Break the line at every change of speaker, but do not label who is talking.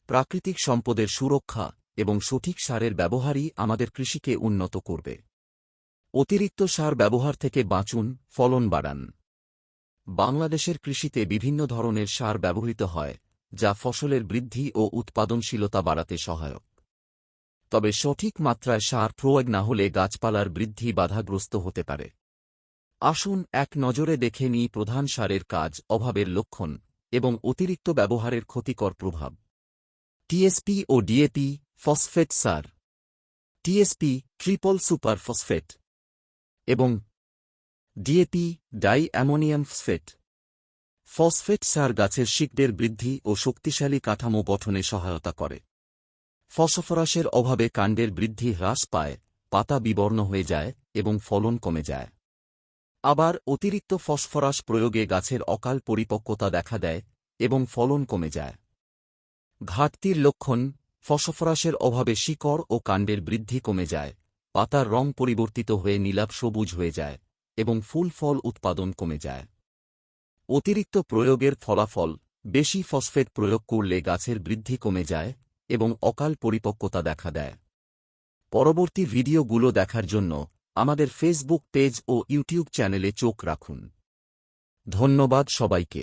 প্রাকৃতিক সম্পদের সুরক্ষা এবং সঠিক সারের ব্যবহারই আমাদের কৃষিকে উন্নত করবে। অতিরিক্ত সার ব্যবহার থেকে বাঁচুন, ফলন বাড়ান। বাংলাদেশের কৃষিতে বিভিন্ন ধরনের সার ব্যবহৃত হয়, যা ফসলের বৃদ্ধি ও উৎপাদনশীলতা বাড়াতে সহায়ক। তবে সঠিক মাত্রায় সার প্রয়োগ না হলে গাছপালার বৃদ্ধি বাধাগ্রস্ত হতে পারে। আসুন এক নজরে দেখে নিই প্রধান সারের কাজ, অভাবের লক্ষণ এবং অতিরিক্ত ব্যবহারের ক্ষতিকর প্রভাব। টিএসপি ও ডিএপি ফসফেট সার। টিএসপি ট্রিপল সুপার ফসফেট এবং DAP diammonium phosphate. Phosphate সার গাছের শিকড়ের বৃদ্ধি ও শক্তিশালী কাঠামো গঠনে সহায়তা করে। ফসফরাসের অভাবে কাণ্ডের বৃদ্ধি হ্রাস পায়, পাতা বিবর্ণ হয়ে যায় এবং ফলন কমে যায়। আবার অতিরিক্ত ফসফরাস প্রয়োগে গাছের অকাল পরিপক্কতা দেখা দেয় এবং ফলন কমে যায়। ঘাটতির লক্ষণ: ফসফরাসের অভাবে শিকড় ও কাণ্ডের বৃদ্ধি কমে যায়, পাতার রং পরিবর্তিত হয়ে নীলাভ সবুজ হয়ে যায় এবং ফুল ফল উৎপাদন কমে যায়। অতিরিক্ত প্রয়োগের ফলাফল: বেশি ফসফেট প্রয়োগ করলে গাছের বৃদ্ধি কমে যায় এবং অকাল পরিপক্কতা দেখা দেয়। পরবর্তী ভিডিওগুলো দেখার জন্য আমাদের ফেসবুক পেজ ও ইউটিউব চ্যানেলে চোখ রাখুন। ধন্যবাদ সবাইকে।